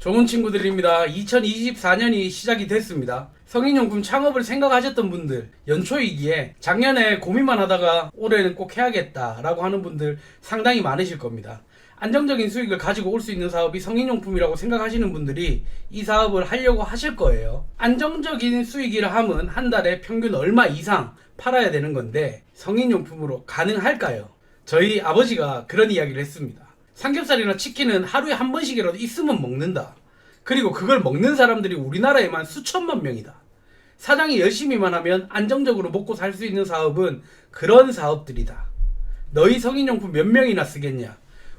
좋은 친구들입니다. 2024년이 시작이 됐습니다. 성인용품 창업을 생각하셨던 분들, 연초이기에 작년에 고민만 하다가 올해는 꼭 해야겠다라고 하는 분들 상당히 많으실 겁니다. 안정적인 수익을 가지고 올 수 있는 사업이 성인용품이라고 생각하시는 분들이 이 사업을 하려고 하실 거예요. 안정적인 수익이라 함은 한 달에 평균 얼마 이상 팔아야 되는 건데 성인용품으로 가능할까요? 저희 아버지가 그런 이야기를 했습니다. 삼겹살이나 치킨은 하루에 한 번씩이라도 있으면 먹는다. 그리고 그걸 먹는 사람들이 우리나라에만 수천만 명이다. 사장이 열심히만 하면 안정적으로 먹고 살 수 있는 사업은 그런 사업들이다. 너희 성인용품 몇 명이나 쓰겠냐?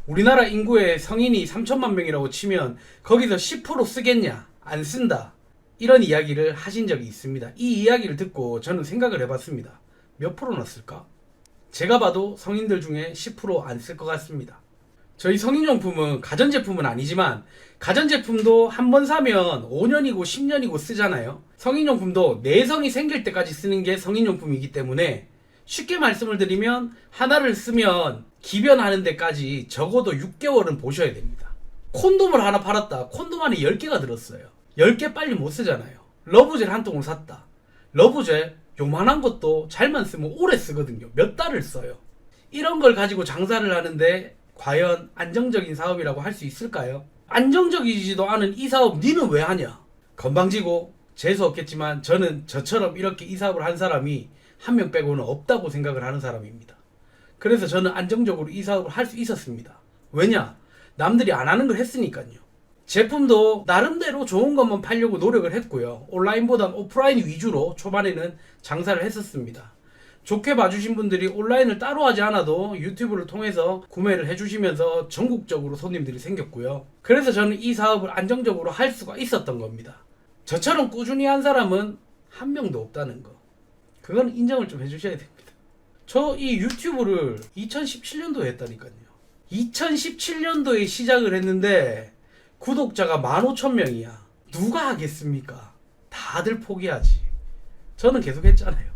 우리나라 인구의 성인이 3천만 명이라고 치면 거기서 10% 쓰겠냐? 안 쓴다. 이런 이야기를 하신 적이 있습니다. 이 이야기를 듣고 저는 생각을 해봤습니다. 몇 프로나 쓸까? 제가 봐도 성인들 중에 10% 안 쓸 것 같습니다. 저희 성인용품은 가전제품은 아니지만 가전제품도 한 번 사면 5년이고 10년이고 쓰잖아요. 성인용품도 내성이 생길 때까지 쓰는 게 성인용품이기 때문에 쉽게 말씀을 드리면 하나를 쓰면 기변하는 데까지 적어도 6개월은 보셔야 됩니다. 콘돔을 하나 팔았다. 콘돔 안에 10개가 들었어요. 10개 빨리 못 쓰잖아요. 러브젤 한 통을 샀다. 러브젤 요만한 것도 잘만 쓰면 오래 쓰거든요. 몇 달을 써요. 이런 걸 가지고 장사를 하는데 과연 안정적인 사업이라고 할 수 있을까요? 안정적이지도 않은 이 사업 니는 왜 하냐? 건방지고 재수 없겠지만 저는 저처럼 이렇게 이 사업을 한 사람이 한 명 빼고는 없다고 생각을 하는 사람입니다. 그래서 저는 안정적으로 이 사업을 할 수 있었습니다. 왜냐? 남들이 안 하는 걸 했으니까요. 제품도 나름대로 좋은 것만 팔려고 노력을 했고요. 온라인보다 오프라인 위주로 초반에는 장사를 했었습니다. 좋게 봐주신 분들이 온라인을 따로 하지 않아도 유튜브를 통해서 구매를 해주시면서 전국적으로 손님들이 생겼고요. 그래서 저는 이 사업을 안정적으로 할 수가 있었던 겁니다. 저처럼 꾸준히 한 사람은 한 명도 없다는 거. 그건 인정을 좀 해주셔야 됩니다. 저 이 유튜브를 2017년도에 했다니까요. 2017년도에 시작을 했는데 구독자가 15,000명이야. 누가 하겠습니까? 다들 포기하지. 저는 계속 했잖아요.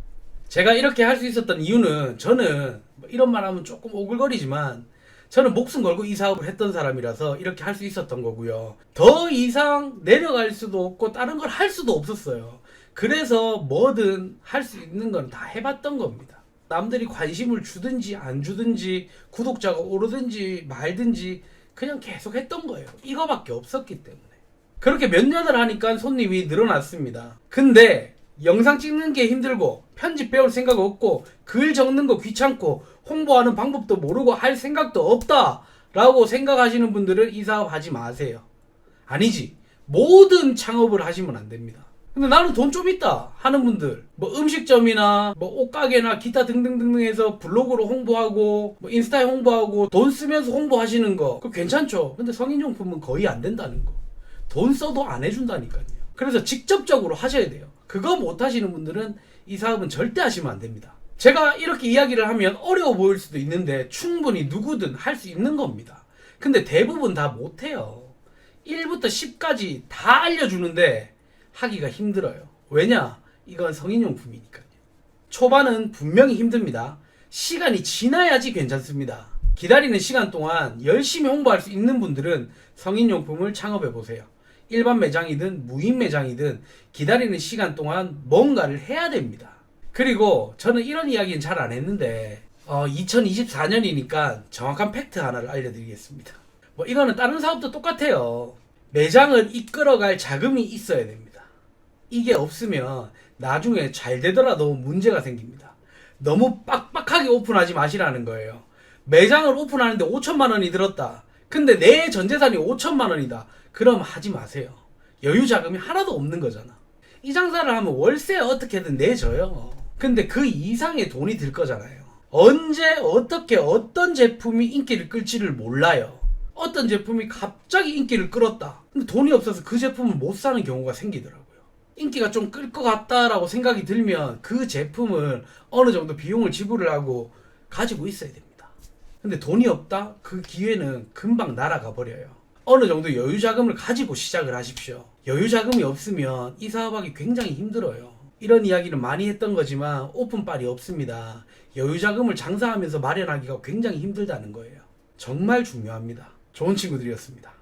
제가 이렇게 할 수 있었던 이유는 저는 이런 말 하면 조금 오글거리지만 저는 목숨 걸고 이 사업을 했던 사람이라서 이렇게 할 수 있었던 거고요. 더 이상 내려갈 수도 없고 다른 걸 할 수도 없었어요. 그래서 뭐든 할 수 있는 건 다 해봤던 겁니다. 남들이 관심을 주든지 안 주든지 구독자가 오르든지 말든지 그냥 계속 했던 거예요. 이거밖에 없었기 때문에. 그렇게 몇 년을 하니까 손님이 늘어났습니다. 근데 영상 찍는 게 힘들고 편집 배울 생각 없고 글 적는 거 귀찮고 홍보하는 방법도 모르고 할 생각도 없다 라고 생각하시는 분들은 이 사업 하지 마세요. 아니지, 모든 창업을 하시면 안 됩니다. 근데 나는 돈 좀 있다 하는 분들, 뭐 음식점이나 뭐 옷가게나 기타 등등등 해서 블로그로 홍보하고 뭐 인스타에 홍보하고 돈 쓰면서 홍보하시는 거 그거 괜찮죠. 근데 성인용품은 거의 안 된다는 거. 돈 써도 안 해준다니까요. 그래서 직접적으로 하셔야 돼요. 그거 못 하시는 분들은 이 사업은 절대 하시면 안 됩니다. 제가 이렇게 이야기를 하면 어려워 보일 수도 있는데 충분히 누구든 할 수 있는 겁니다. 근데 대부분 다 못해요. 1부터 10까지 다 알려주는데 하기가 힘들어요. 왜냐? 이건 성인용품이니까요. 초반은 분명히 힘듭니다. 시간이 지나야지 괜찮습니다. 기다리는 시간 동안 열심히 홍보할 수 있는 분들은 성인용품을 창업해보세요. 일반 매장이든 무인 매장이든 기다리는 시간 동안 뭔가를 해야 됩니다. 그리고 저는 이런 이야기는 잘 안 했는데 2024년이니까 정확한 팩트 하나를 알려드리겠습니다. 뭐 이거는 다른 사업도 똑같아요. 매장을 이끌어갈 자금이 있어야 됩니다. 이게 없으면 나중에 잘 되더라도 문제가 생깁니다. 너무 빡빡하게 오픈하지 마시라는 거예요. 매장을 오픈하는데 5천만 원이 들었다. 근데 내 전재산이 5천만 원이다. 그럼 하지 마세요. 여유 자금이 하나도 없는 거잖아. 이 장사를 하면 월세 어떻게든 내줘요. 근데 그 이상의 돈이 들 거잖아요. 언제 어떻게 어떤 제품이 인기를 끌지를 몰라요. 어떤 제품이 갑자기 인기를 끌었다. 근데 돈이 없어서 그 제품을 못 사는 경우가 생기더라고요. 인기가 좀 끌 것 같다라고 생각이 들면 그 제품을 어느 정도 비용을 지불을 하고 가지고 있어야 됩니다. 근데 돈이 없다? 그 기회는 금방 날아가 버려요. 어느 정도 여유 자금을 가지고 시작을 하십시오. 여유 자금이 없으면 이 사업하기 굉장히 힘들어요. 이런 이야기를 많이 했던 거지만 오픈빨이 없습니다. 여유 자금을 장사하면서 마련하기가 굉장히 힘들다는 거예요. 정말 중요합니다. 좋은 친구들이었습니다.